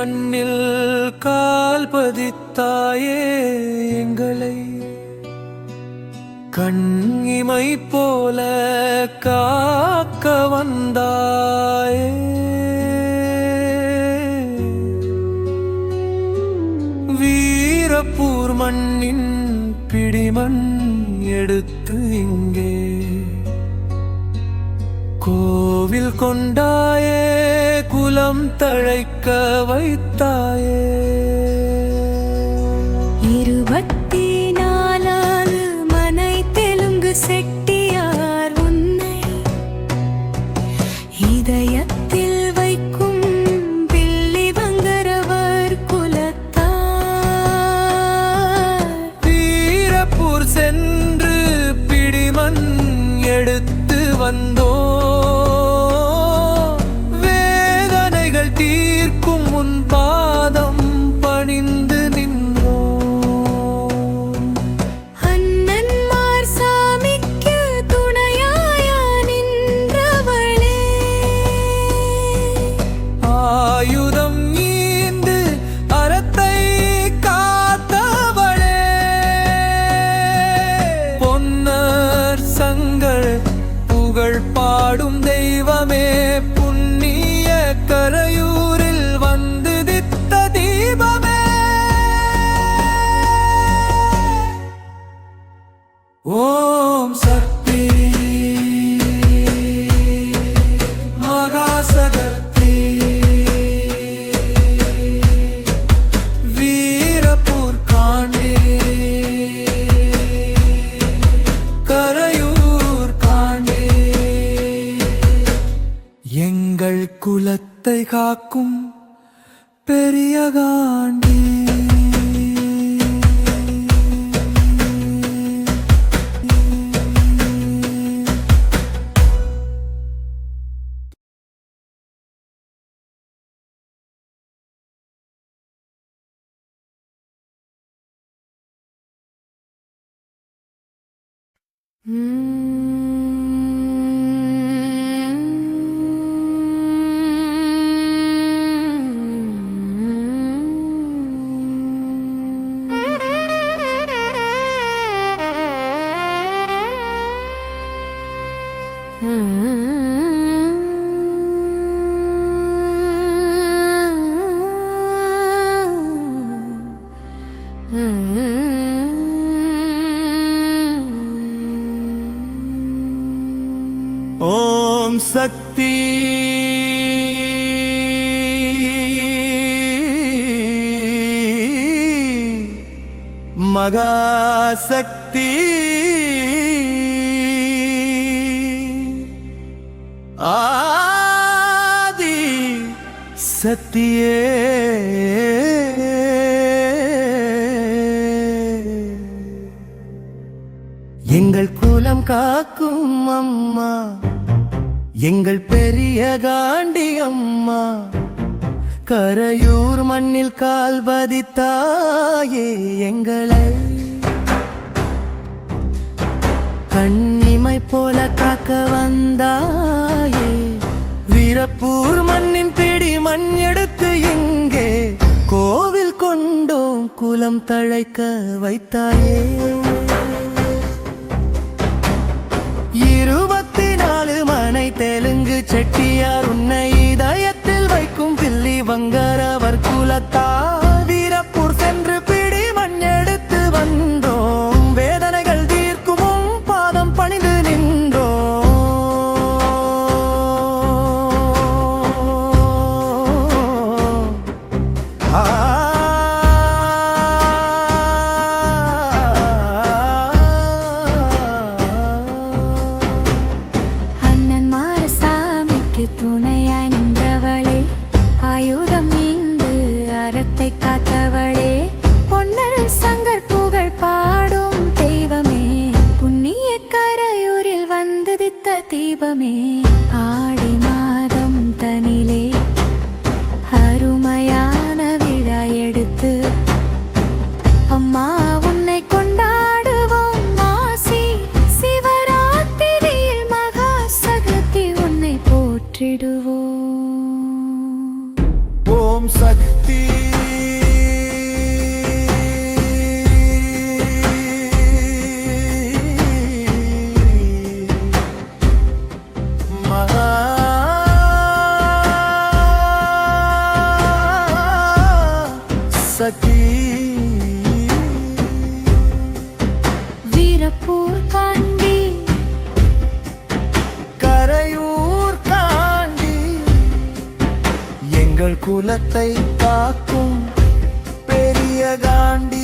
மண்ணில் கால் பதித்தாயே எங்களை கண்ணிமை போல காக்க வந்தாயே. வீரப்பூர் மண்ணின் பிடிமண் எடுத்து இங்கே கோவில் கொண்டாயே, குலம் தழைக்க வைத்தாயே. 24 மனை தெலுங்கு செட்டியார் உன்னை இதயத்தில் வைக்கும் பில்லி வங்கரவர் குலத்தார். வீரப்பூர் சென்று பிடிமண் எடுத்து வந்தோ, தீர்க்கும் உன் பாதம் பணிந்து நின்றோம். அண்ணன்மார் சாமிக்கு துணையாயா நின்றவளே, ஆயுதம் ஈந்து அறத்தை காத்தவளே. பொன்னர் சங்கள் புகழ் பாடும் தெய்வமே, புண்ணிய கரையூரில் வந்து தித்த தீபமே. ஓம் சக்தி மகாசக்தி, வீரப்பூர் காண்டே கரையூர் காண்டே. எங்கள் குலத்தை காக்கும் பெரிய காண்டே. ஓம் சக்தி மகாசக்தி, ஆதி சக்தியே. எங்கள் குலம் காக்கும் அம்மா, எங்கள் பெரிய காண்டி அம்மா, கரையூர் மண்ணில் கால் பதித்தாயே எங்களை கண்ணிமை போல காக்க வந்தாயே. வீரப்பூர் மண்ணின் பிடி மண் எடுத்து இங்கே கோவில் கொண்டோம், குலம் தழைக்க வைத்தாயே. 24 மனை தெலுங்கு செட்டியார் உன்னை இதயத்தில் வைக்கும் பில்லி வங்கரவர் குலத்தார். வீரப்பூர் சென்று பிடி மண் எடுத்து வந்தோம், வேதனைகள் தீர்க்கும் பாதம் பணிந்து நின்றோம். துணையாய் நின்றவளே, ஆயுதம் நீந்து அறத்தை காத்தவளே. பொன்னர் சங்கர் புகழ் பாடும் தெய்வமே, புண்ணிய கரையூரில் வந்து தித்த தீபமே. ஆடி மாதம் தனிலே அருமையான விழா எடுத்து அம்மா உன்னை கொண்டாடுவோம். மாசி சிவராத்திரியில் மகாசக்தி உன்னை போற்றிடுவோம். ஓம் சக்தி குலத்தை காக்கும் பெரிய காண்டி